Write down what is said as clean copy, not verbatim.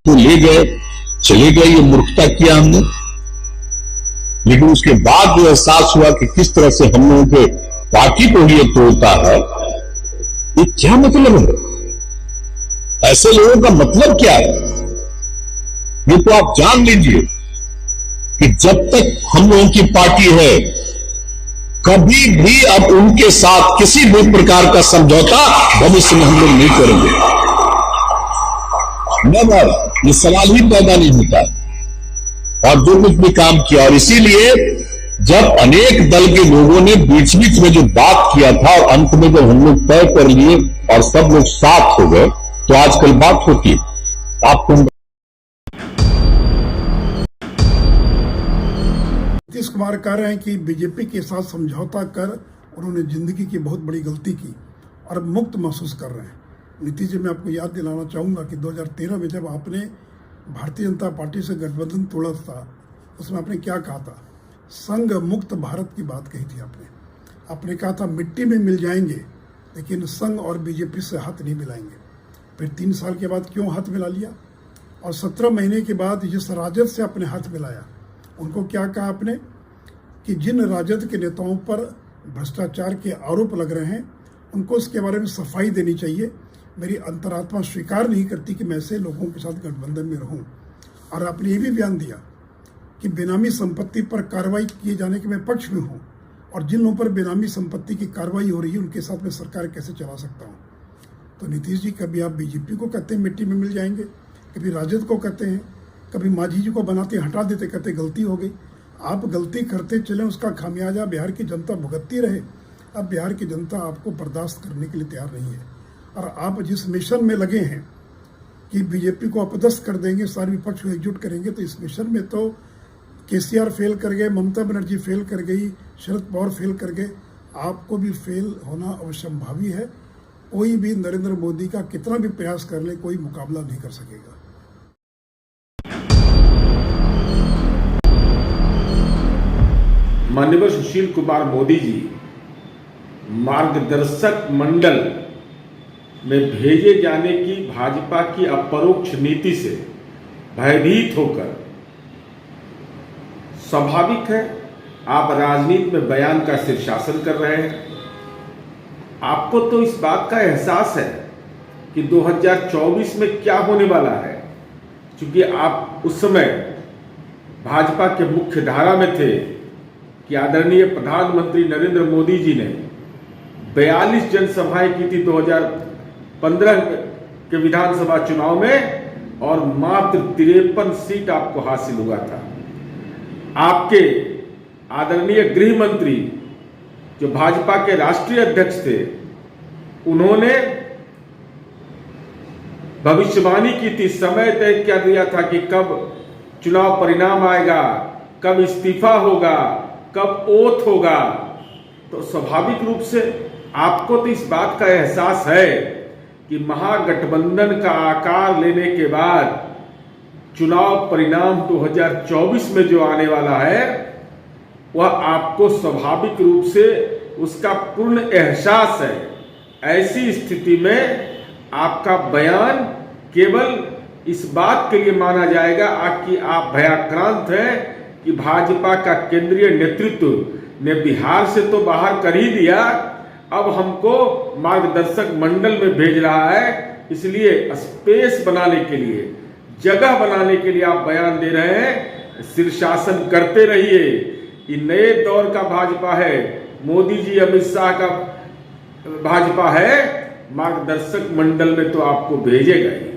तो ले गए, चले गए, ये मूर्खता किया हमने। लेकिन उसके बाद जो एहसास हुआ कि किस तरह से हम लोगों के पार्टी को ये तोड़ता है, ये क्या मतलब है? ऐसे लोगों का मतलब क्या है? ये तो आप जान लीजिए कि जब तक हम लोगों की पार्टी है, कभी भी अब उनके साथ किसी भी प्रकार का समझौता भविष्य में हम लोग नहीं करेंगे। नेवर, ये सवाल ही पैदा नहीं होता। और जो कुछ भी काम किया, और इसीलिए जब अनेक दल के लोगों ने बीच बीच में जो बात किया था और अंत में जब हम लोग तय कर लिए और सब लोग साथ हो गए, तो आजकल बात होती है। आपको नीतीश कुमार कह रहे हैं कि बीजेपी के साथ समझौता कर उन्होंने जिंदगी की बहुत बड़ी गलती की और मुक्त महसूस कर रहे हैं। नीतीश जी, मैं आपको याद दिलाना चाहूँगा कि 2013 में जब आपने भारतीय जनता पार्टी से गठबंधन तोड़ा था, उसमें आपने क्या कहा था? संघ मुक्त भारत की बात कही थी आपने कहा था मिट्टी में मिल जाएंगे लेकिन संघ और बीजेपी से हाथ नहीं मिलाएंगे। फिर 3 साल के बाद क्यों हाथ मिला लिया? और 17 महीने के बाद जिस राजद से आपने हाथ मिलाया, उनको क्या कहा आपने कि जिन राजद के नेताओं पर भ्रष्टाचार के आरोप लग रहे हैं, उनको इसके बारे में सफाई देनी चाहिए। मेरी अंतरात्मा स्वीकार नहीं करती कि मैं ऐसे लोगों के साथ गठबंधन में रहूं। और आपने ये भी बयान दिया कि बेनामी संपत्ति पर कार्रवाई किए जाने के मैं पक्ष में हूं, और जिन लोगों पर बेनामी संपत्ति की कार्रवाई हो रही है उनके साथ मैं सरकार कैसे चला सकता हूं। तो नीतीश जी, कभी आप बीजेपी को कहते हैं मिट्टी में मिल जाएंगे, कभी राजद को कहते हैं, कभी मांझी जी को बनाते हटा देते, कहते गलती हो गई। आप गलती करते चले, उसका खामियाजा बिहार की जनता भुगतती रहे। अब बिहार की जनता आपको बर्दाश्त करने के लिए तैयार नहीं है। और आप जिस मिशन में लगे हैं कि बीजेपी को अपदस्थ कर देंगे, सारे विपक्ष को एकजुट करेंगे, तो इस मिशन में तो केसीआर फेल कर गए, ममता बनर्जी फेल कर गई, शरद पवार फेल कर गए, आपको भी फेल होना अवश्यंभावी है। कोई भी नरेंद्र मोदी का कितना भी प्रयास कर ले, कोई मुकाबला नहीं कर सकेगा। माननीय सुशील कुमार मोदी जी मार्गदर्शक मंडल में भेजे जाने की भाजपा की अपरोक्ष नीति से भयभीत होकर, स्वाभाविक है आप राजनीति में बयान का शीर्षासन कर रहे हैं। आपको तो इस बात का एहसास है कि 2024 में क्या होने वाला है, क्योंकि आप उस समय भाजपा के मुख्य धारा में थे कि आदरणीय प्रधानमंत्री नरेंद्र मोदी जी ने 42 जनसभाएं की थी 2015 के विधानसभा चुनाव में, और मात्र 53 सीट आपको हासिल हुआ था। आपके आदरणीय गृह मंत्री जो भाजपा के राष्ट्रीय अध्यक्ष थे, उन्होंने भविष्यवाणी की थी, समय तय कर दिया था कि कब चुनाव परिणाम आएगा, कब इस्तीफा होगा, कब ओथ होगा। तो स्वाभाविक रूप से आपको तो इस बात का एहसास है कि महागठबंधन का आकार लेने के बाद चुनाव परिणाम 2024 में जो आने वाला है, वह आपको स्वाभाविक रूप से उसका पूर्ण एहसास है। ऐसी स्थिति में आपका बयान केवल इस बात के लिए माना जाएगा कि आप भयाक्रांत हैं कि भाजपा का केंद्रीय नेतृत्व ने बिहार से तो बाहर कर ही दिया, अब हमको मार्गदर्शक मंडल में भेज रहा है, इसलिए स्पेस बनाने के लिए, जगह बनाने के लिए आप बयान दे रहे हैं। शीर्षासन करते रहिए। ये नए दौर का भाजपा है, मोदी जी अमित शाह का भाजपा है। मार्गदर्शक मंडल में तो आपको भेजेगा ही।